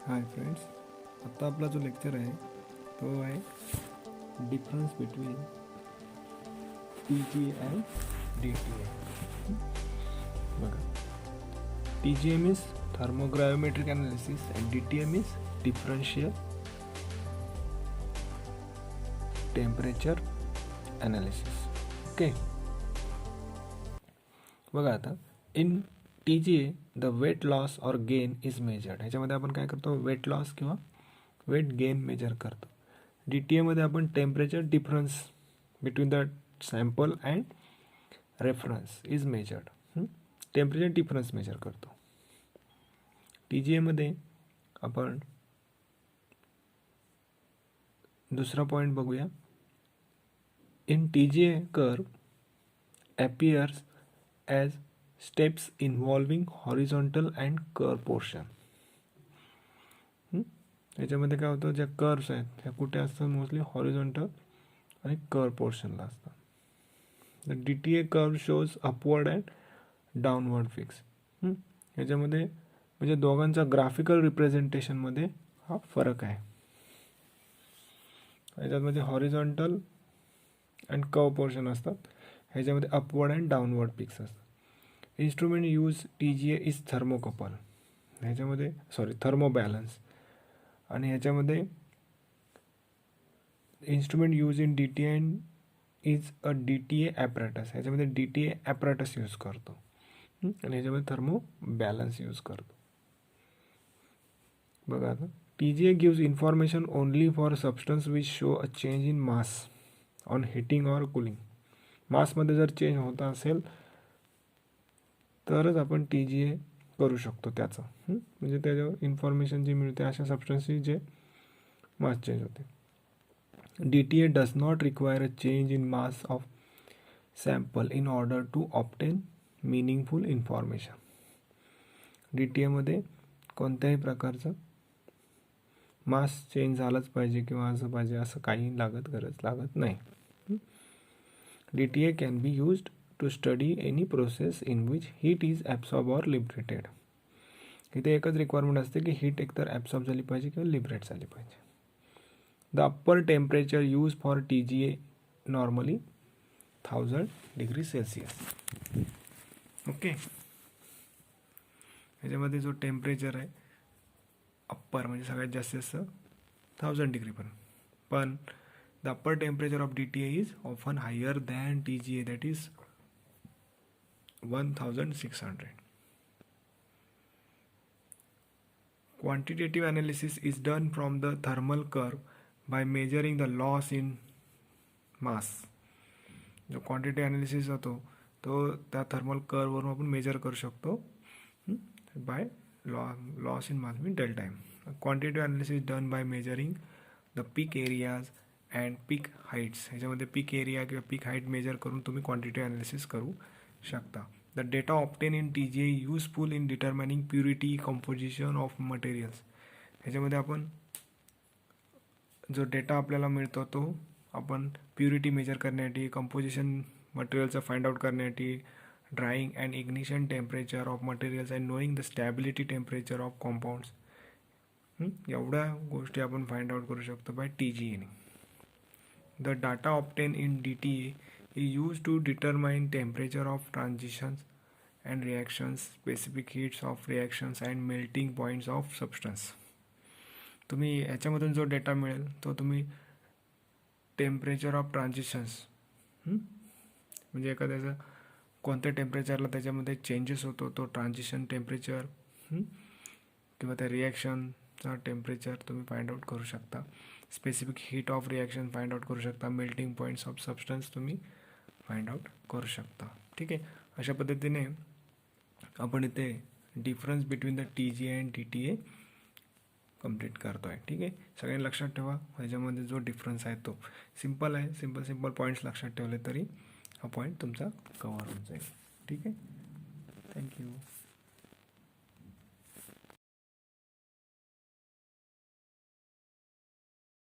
Hi friends, आता आपला जो लेक्चर आहे तो आहे difference between TGA and DTA. बघा, TGA means thermogravimetric analysis and DTA means differential temperature analysis. Okay, बघा आता in TGA the weight loss or gain is measured. ह्याच्यामध्ये आपण काय करतो, वेट लॉस किंवा वेट गेन मेजर करतो. DTA मध्ये आपण temperature difference between the sample and reference is measured. Temperature difference measure करतो. TGA मध्ये आपण दुसरा पॉईंट बघूया. In TGA curve appears as steps involving horizontal and curve portion. याच्यामध्ये काय होतं, ज्या कर्व्स आहेत त्या कुठे असतात, मोस्टली हॉरिझॉन्टल आणि कर्व पोर्शनला असतात. The DTA curve shows upward and downward fix. याच्यामध्ये म्हणजे दोघांचा ग्राफिकल रिप्रेझेंटेशनमध्ये हा फरक आहे. याच्यामध्ये हॉरिझॉन्टल अँड कर्व पोर्शन असतात, ह्याच्यामध्ये अपवर्ड अँड डाऊनवर्ड पिक्स असतात. Instrument use TGA is thermocouple, ह्याच्यामध्ये थर्मो बॅलन्स. आणि ह्याच्यामध्ये instrument use in DTA is a DTA apparatus. ह्याच्यामध्ये DTA ॲपरेटस यूज करतो आणि ह्याच्यामध्ये थर्मो बॅलन्स यूज करतो. बघा आता, TGA gives information only for substance which show a change in mass on heating or cooling. मासमध्ये जर चेंज होत असेल तरच आपण TGA करू शकतो त्याचं. म्हणजे त्याच्यावर इन्फॉर्मेशन जी मिळते अशा सबस्टन्सची जे मास चेंज होते. DTA does not require a change in mass of sample in order to obtain meaningful information. DTA मध्ये कोणत्याही प्रकारचं मास चेंज झालंच पाहिजे किंवा असं पाहिजे असं काही गरज लागत नाही. DTA can be used to study any process in which heat is absorb or liberated. इथे एकच रिक्वायरमेंट असते की हीट एकतर ॲब्सॉर्ब झाली पाहिजे किंवा लिबरेट झाली पाहिजे. The upper temperature use for TGA normally 1000 degree Celsius. Okay, ह्याच्यामध्ये जो टेम्परेचर आहे अप्पर म्हणजे सगळ्यात जास्त असतं 1000 डिग्रीपर्यंत. पण the upper temperature of DTA is often higher than TGA, that is 1600. Quantitative analysis is done from the thermal curve by measuring the loss in mass. जो क्वांटिटी अनालिसिस होतो तो त्या थर्मल कर्ववरून आपण मेजर करू शकतो by loss in mass mean delta M. Quantitative analysis done by measuring the peak areas and peak heights. ह्याच्यामध्ये peak area किंवा पीक हाईट मेजर करून तुम्ही क्वांटिटेटिव्ह अनालिसिस करू शकता. The data obtained in TGA useful in determining purity composition of materials. ह्याच्यामध्ये आपण जो data आपल्याला मिळतो तो आपण प्युरिटी मेजर करण्यासाठी, कंपोजिशन मटेरियलचं फाइंड आउट करण्यासाठी, drying and ignition temperature of materials and knowing the stability temperature of compounds, एवढ्या गोष्टी आपण फाइंड आउट करू शकतो by TGA. The data obtained in DTA is used to determine temperature of transitions and reactions, specific heats of reactions and melting points of substance. तुम्ही ह्याच्यामधून जो data मिळेल तो तुम्ही टेम्परेचर ऑफ ट्रान्झिशन्स म्हणजे एखाद्याचं कोणत्या टेम्परेचरला त्याच्यामध्ये चेंजेस होतो तो ट्रान्झिशन टेम्परेचर किंवा त्या रिॲक्शनचा टेम्परेचर तुम्ही फाइंड आउट करू शकता. Specific heat of reaction find out करू शकता. मेल्टिंग पॉईंट्स ऑफ सबस्टन्स तुम्ही फाइंड आउट करू शकता. ठीक आहे, अशा पद्धतीने आपण इथे difference between the TGA and DTA complete करतो आहे. ठीक आहे, सगळ्यांनी लक्षात ठेवा ह्याच्यामध्ये जो डिफरन्स आहे तो सिम्पल आहे. सिम्पल पॉईंट्स लक्षात ठेवले तरी हा पॉईंट तुमचा कव्हर होऊन जाईल. ठीक आहे, थँक्यू.